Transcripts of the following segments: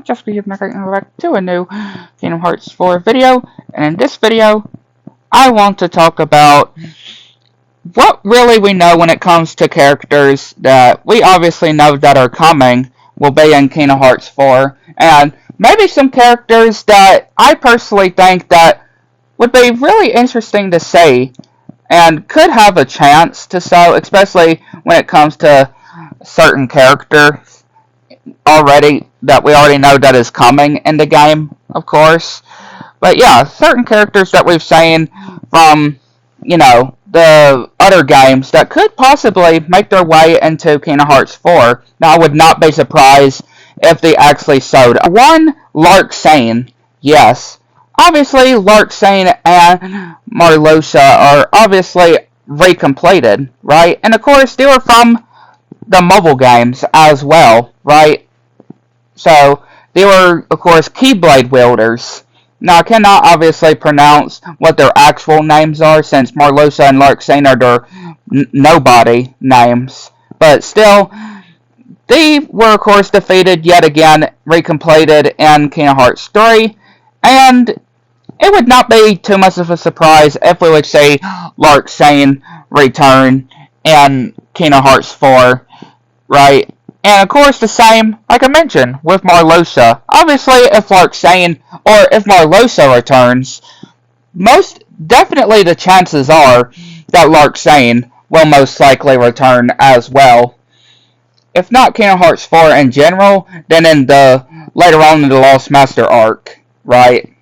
Just be back to a new Kingdom Hearts 4 video, and in this video, I want to talk about what really we know when it comes to characters that we obviously know that are coming will be in Kingdom Hearts 4, and maybe some characters that I personally think that would be really interesting to see and could have a chance to show, especially when it comes to certain characters already that we already know that is coming in the game, of course. But yeah, certain characters that we've seen from, the other games that could possibly make their way into Kingdom Hearts 4. Now, I would not be surprised if they actually showed. One, Larxene, yes. Obviously, Larxene and Marluxia are obviously recompleted, right? And of course, they were from the mobile games as well, right? So, they were, of course, Keyblade wielders. Now, I cannot obviously pronounce what their actual names are, since Marluxia and Larxene are their nobody names. But still, they were, of course, defeated yet again, recompleted in Kingdom Hearts 3. And it would not be too much of a surprise if we would see Larxene return in Kingdom Hearts 4, right? And of course, the same, like I mentioned, with Marluxia. Obviously, if Larxene or if Marluxia returns, most definitely the chances are that Larxene will most likely return as well. If not Kingdom Hearts 4 in general, then in the later on in the Lost Master arc, right?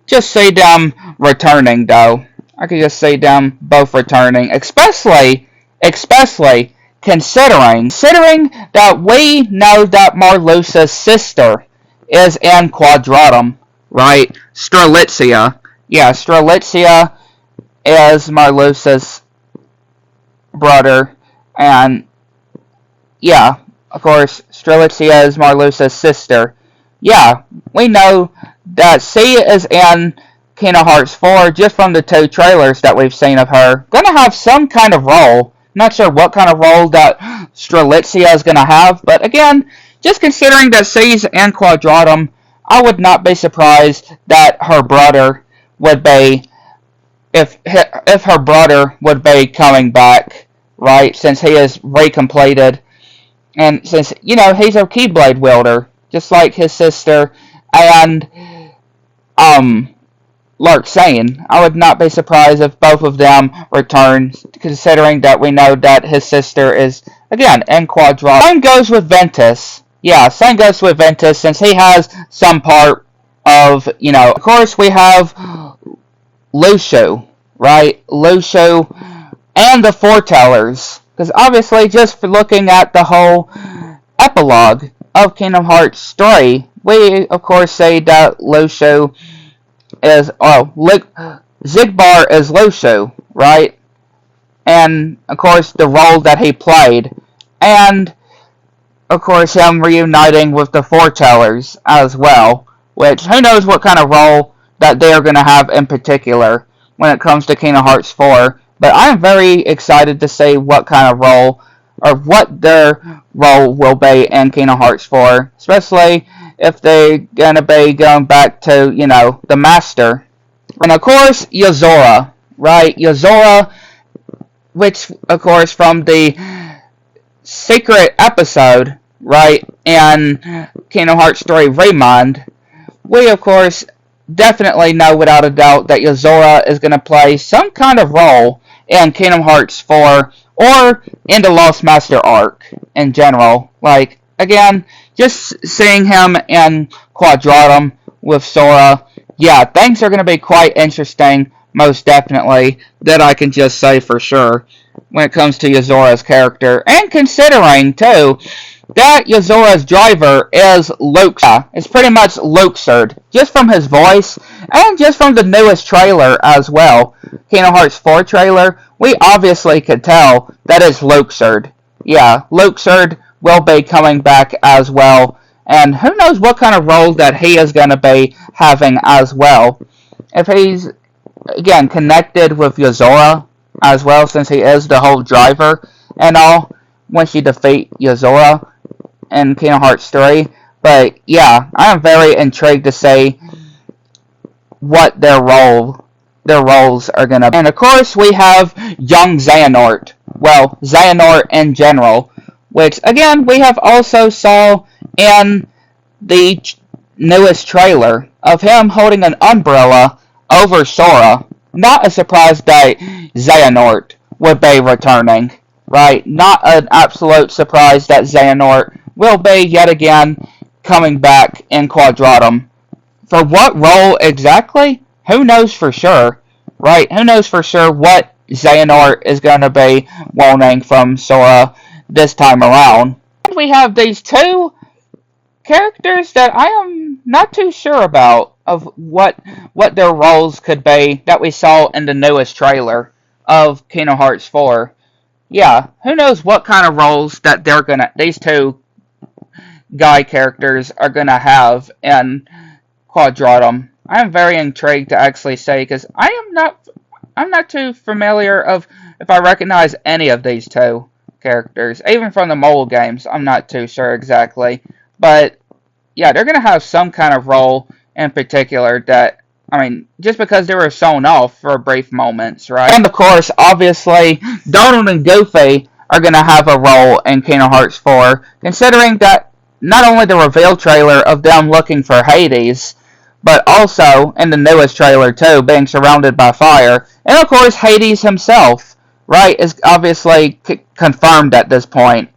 Just see them returning, though. I could just see them both returning, especially considering that we know that Marluxia's sister is in Quadratum, right? Strelitzia. Yeah, Strelitzia is Marluxia's brother, and yeah, of course, Strelitzia is Marluxia's sister. Yeah, we know that she is in Kingdom Hearts 4 just from the 2 trailers that we've seen of her. Gonna have some kind of role. Not sure what kind of role that Strelitzia is gonna have, but again, just considering that she's in Quadratum, I would not be surprised that her brother would be, if her brother would be coming back, right? Since he is recompleted, and since he's a Keyblade wielder, just like his sister and Larxene. I would not be surprised if both of them return, considering that we know that his sister is, again, in Quadratum. Same goes with Ventus. Yeah, same goes with Ventus, since he has some part of, of course we have Luxu, right? Luxu and the Foretellers. Because obviously, just for looking at the whole epilogue of Kingdom Hearts 3, we, of course, say that Luxu is, Xigbar is Luxu, right? And, of course, the role that he played. And, of course, him reuniting with the Foretellers as well. Which, who knows what kind of role that they are going to have in particular when it comes to Kingdom Hearts 4. But I am very excited to see what kind of role, or what their role will be in Kingdom Hearts 4. Especially if they're going to be going back to, the Master. And of course, Yozora, right? Yozora, which, of course, from the secret episode, right, in Kingdom Hearts 3 Remind, we, of course, definitely know without a doubt that Yozora is going to play some kind of role in Kingdom Hearts 4 or in the Lost Master arc in general. Like, again, just seeing him in Quadratum with Sora, yeah, things are going to be quite interesting, most definitely, that I can just say for sure when it comes to Yozora's character. And considering, too, that Yozora's driver is Luxia. It's pretty much Luxord, just from his voice, and just from the newest trailer as well. Kingdom Hearts 4 trailer, we obviously could tell that it's Luxord. Yeah, Luxord will be coming back as well, and who knows what kind of role that he is going to be having as well. If he's, again, connected with Yozora as well, since he is the whole driver and all, once you defeat Yozora, in Kingdom Hearts 3. But yeah, I am very intrigued to see what their roles are gonna be. And of course we have young Xehanort. Well, Xehanort in general, which again we have also saw in the newest trailer of him holding an umbrella over Sora. Not a surprise that Xehanort would be returning, right? Not an absolute surprise that Xehanort will be yet again coming back in Quadratum. For what role exactly? Who knows for sure, right? Who knows for sure what Xehanort is going to be wanting from Sora this time around. And we have these two characters that I am not too sure about of what their roles could be that we saw in the newest trailer of Kingdom Hearts 4. Yeah, who knows what kind of roles that these two guy characters are gonna have in Quadratum. I am very intrigued to actually say because I'm not too familiar of if I recognize any of these two characters, even from the mobile games. I'm not too sure exactly, but yeah, they're gonna have some kind of role in particular that. I mean, just because they were shown off for brief moments, right? And of course, obviously, Donald and Goofy are going to have a role in Kingdom Hearts 4, considering that not only the reveal trailer of them looking for Hades, but also in the newest trailer too, being surrounded by fire. And of course, Hades himself, right, is obviously confirmed at this point.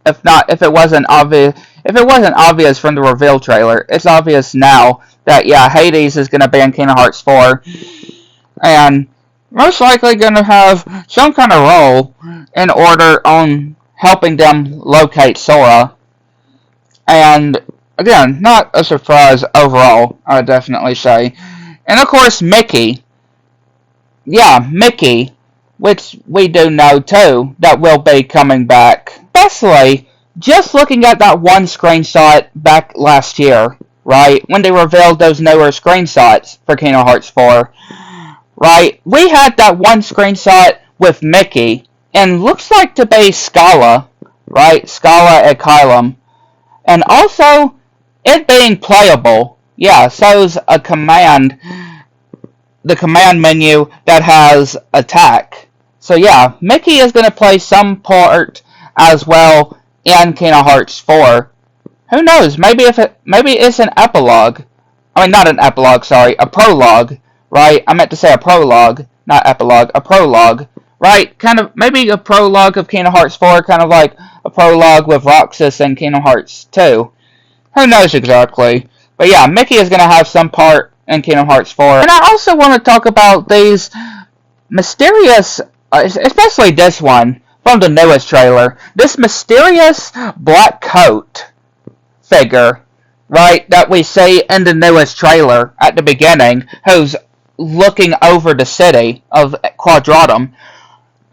If it wasn't obvious from the reveal trailer, it's obvious now that, yeah, Hades is going to be in Kingdom Hearts 4, and most likely going to have some kind of role in order on helping them locate Sora. And, again, not a surprise overall, I would definitely say. And, of course, Mickey. Yeah, Mickey, which we do know, too, that will be coming back. Especially, just looking at that one screenshot back last year, right, when they revealed those newer screenshots for Kingdom Hearts 4, right, we had that one screenshot with Mickey, and looks like to be Scala, right, Scala at Kylam, and also, it being playable, yeah, shows a command, the command menu that has attack. So yeah, Mickey is going to play some part as well in Kingdom Hearts 4. Who knows? Maybe it's an epilogue. I mean, not an epilogue. Sorry, a prologue. Right? I meant to say a prologue, not epilogue. A prologue. Right? Kind of maybe a prologue of Kingdom Hearts 4, kind of like a prologue with Roxas and Kingdom Hearts 2. Who knows exactly? But yeah, Mickey is going to have some part in Kingdom Hearts 4. And I also want to talk about these mysterious, especially this one from the newest trailer, this mysterious black coat figure, right, that we see in the newest trailer at the beginning, who's looking over the city of Quadratum,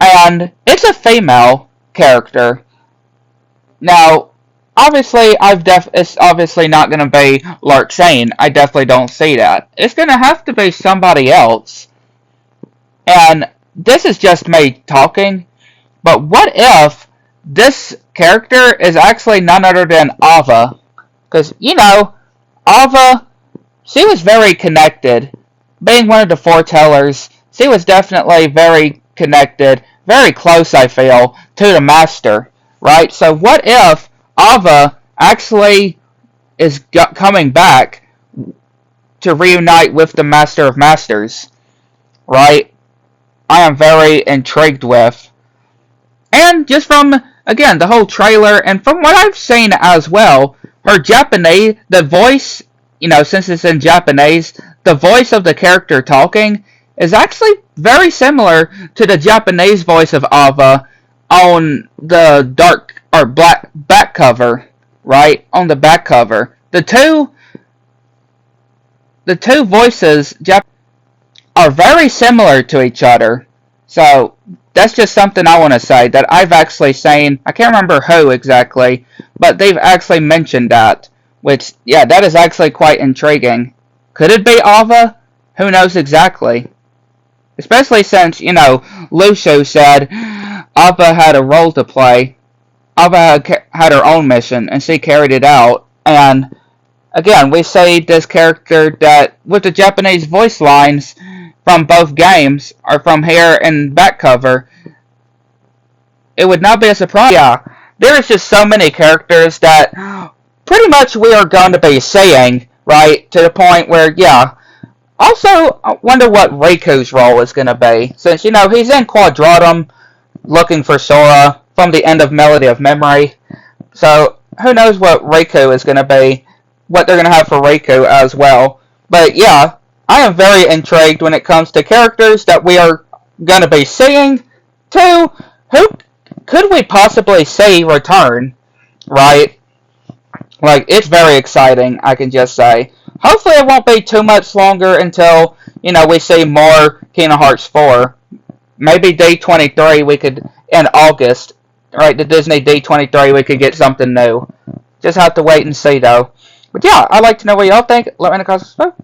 and it's a female character. Now, obviously, it's obviously not going to be Larxene. I definitely don't see that. It's going to have to be somebody else. And this is just me talking, but what if this character is actually none other than Ava? Because, you know, Ava, she was very connected. Being one of the foretellers, she was definitely very connected, very close, I feel, to the Master, right? So what if Ava actually is coming back to reunite with the Master of Masters, right? I am very intrigued with. And just from, again, the whole trailer, and from what I've seen as well, her Japanese, the voice, you know, since it's in Japanese, the voice of the character talking is actually very similar to the Japanese voice of Ava on the dark, or black back cover, right? On the back cover. The two voices are very similar to each other. So, that's just something I want to say that I've actually seen. I can't remember who exactly, but they've actually mentioned that. Which, yeah, that is actually quite intriguing. Could it be Ava? Who knows exactly? Especially since, you know, Lucio said Ava had a role to play. Ava had her own mission, and she carried it out. And again, we see this character that, with the Japanese voice lines from both games, or from here and back cover, it would not be a surprise. Yeah, there is just so many characters that pretty much we are going to be seeing, right? To the point where, yeah. Also, I wonder what Riku's role is going to be, since, you know, he's in Quadratum looking for Sora from the end of Melody of Memory. So, who knows what Riku is going to be, what they're going to have for Riku as well. But yeah, I am very intrigued when it comes to characters that we are going to be seeing. To who could we possibly see return, right? Like, it's very exciting, I can just say. Hopefully it won't be too much longer until, you know, we see more Kingdom Hearts 4. Maybe D23 we could, in August, right, the Disney D23, we could get something new. Just have to wait and see, though. But yeah, I'd like to know what y'all think. Let me know in the comments below.